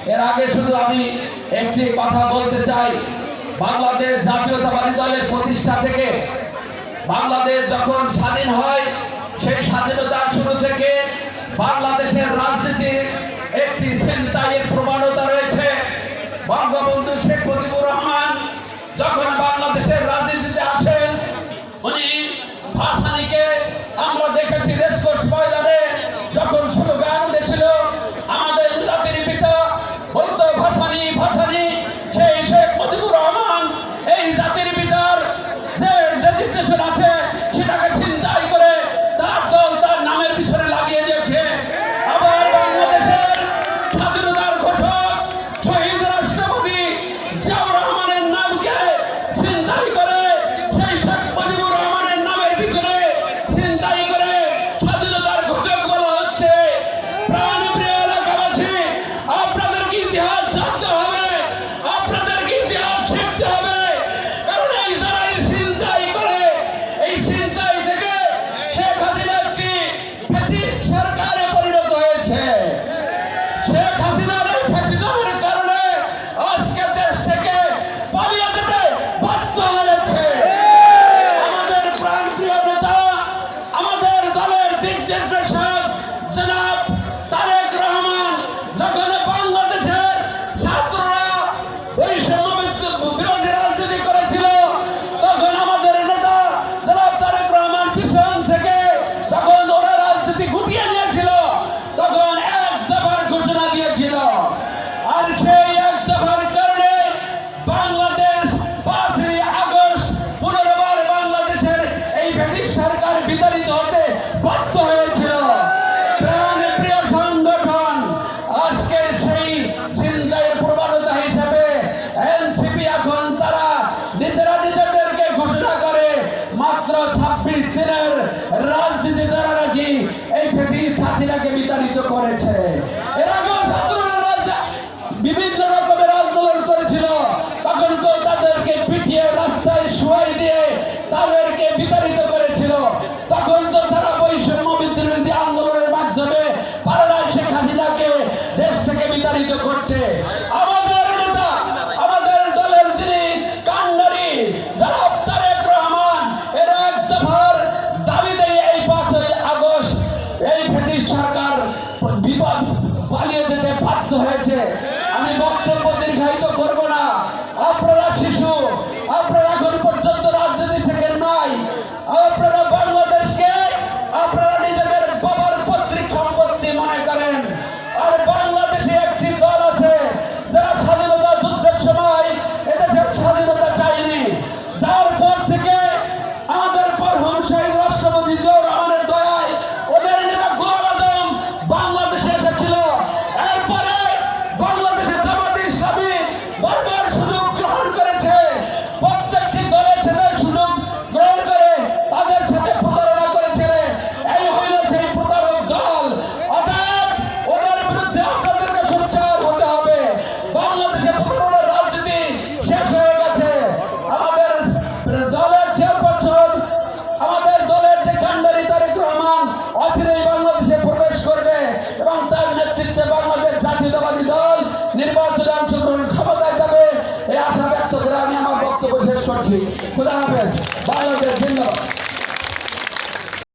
এর আগে শুধু আমি একটি কথা বলতে চাই, বাংলাদেশ জাতীয়তাবাদী দলের প্রতিষ্ঠা থেকে বাংলাদেশ যখন স্বাধীন হয়, সেই স্বাধীনতার শুরু থেকে বাংলাদেশের রাজনীতির একটি ছিনতাইয়ের প্রবণতা রয়েছে। বঙ্গবন্ধু শেখ মুজিবুর রহমান যখন বাংলাদেশের রাজনীতিতে আসেন, উনি ভাসানীকে আমরা দেখেছি রেসকোর্স ময়দানে যখন স্লোগান উঠেছিল আমাদের জাতির পিতা, বলতো ভাসানী ভাসানী, সেই শেখ মুজিবুর রহমান এই জাতির পিতার যে ডেজিগনেশন আছে সেটাকে ছিনতাই করে তার দল তার নামের পিছনে লাগিয়ে দিয়েছে। আবার বাংলাদেশের স্বাধীনতার ঘোষক শহীদ রাষ্ট্রপতি জিয়াউর রহমানের নামকে ছিনতাই করে সেই শেখ মুজিবুর রহমানের নামের পিছনে ছিনতাই করে স্বাধীনতার ঘোষক বলা হচ্ছে। প্রাণপ্রিয় এলাকাবাসী, আপনাদেরকে ইতিহাস জানতে হবে, আপনাদেরকে ইতিহাস শিখতে হবে, কারণ এই যারা এই ছিনতাই করে, এই ছিনতাই থেকে শেখ হাসিনা একটি ফ্যাসিস্ট সরকারে পরিণত হয়েছে। শেখ হাসিনার এই ফ্যাসিজমের কারণে আজকে দেশ থেকে পালিয়ে যেতে বাধ্য হয়েছে। আমাদের প্রাণপ্রিয় নেতা, আমাদের দলের দিক নির্দেশক জনাব তারেক রহমান যখন বাংলাদেশের ছাত্ররা বৈষম্য বিরোধী রাজনীতি করেছিল, তখন আমাদের নেতা জনাব তারেক রহমান পিছন থেকে তখন ওরা রাজনীতি গুটিয়ে নিয়েছিল, তখন এক দফার ঘোষণা দিয়েছিল। আর সেই এক দফার কারণে বাংলাদেশ 5ই আগস্ট পুনর্বার বাংলাদেশের এই ব্রিটিশ সরকার বিতাড়িত হতে বাধ্য হয়েছিল। প্রাণপ্রিয় সংগঠন, আজকের সেই ছিনতাইয়ের প্রবণতা হিসেবে এনসিপি এখন তারা নিজেদেরকে ঘোষণা করে মাত্র 26 দিনের রাজনীতি দ্বারা নাকি এই ফ্যাসিস্ট হাসিনাকে বিতাড়িত করেছে। এর আগেও ছাত্ররা বিভিন্ন রকমের আন্দোলন করেছিল, তখন তো তাদেরকে পিটিয়ে রাস্তায় শুয়াই দিয়ে তাদেরকে বিতাড়িত করেছিল। তখন তো তারা বৈষম্য বিরোধী আন্দোলনের মাধ্যমে পারে শেখ হাসিনাকে দেশ থেকে বিতাড়িত করতে। আমাদের নেতা, আমাদের দলের যিনি কান্ডারি জনাব তারেক রহমান, এর এক দফার দাবিতে এই 5ই আগস্ট এই ফ্যাসিস্ট সরকার পালিয়ে যেতে বাধ্য হয়েছে। আমি বক্তব্য দীর্ঘায়িত করব না, আপনারা শিশু, আপনারা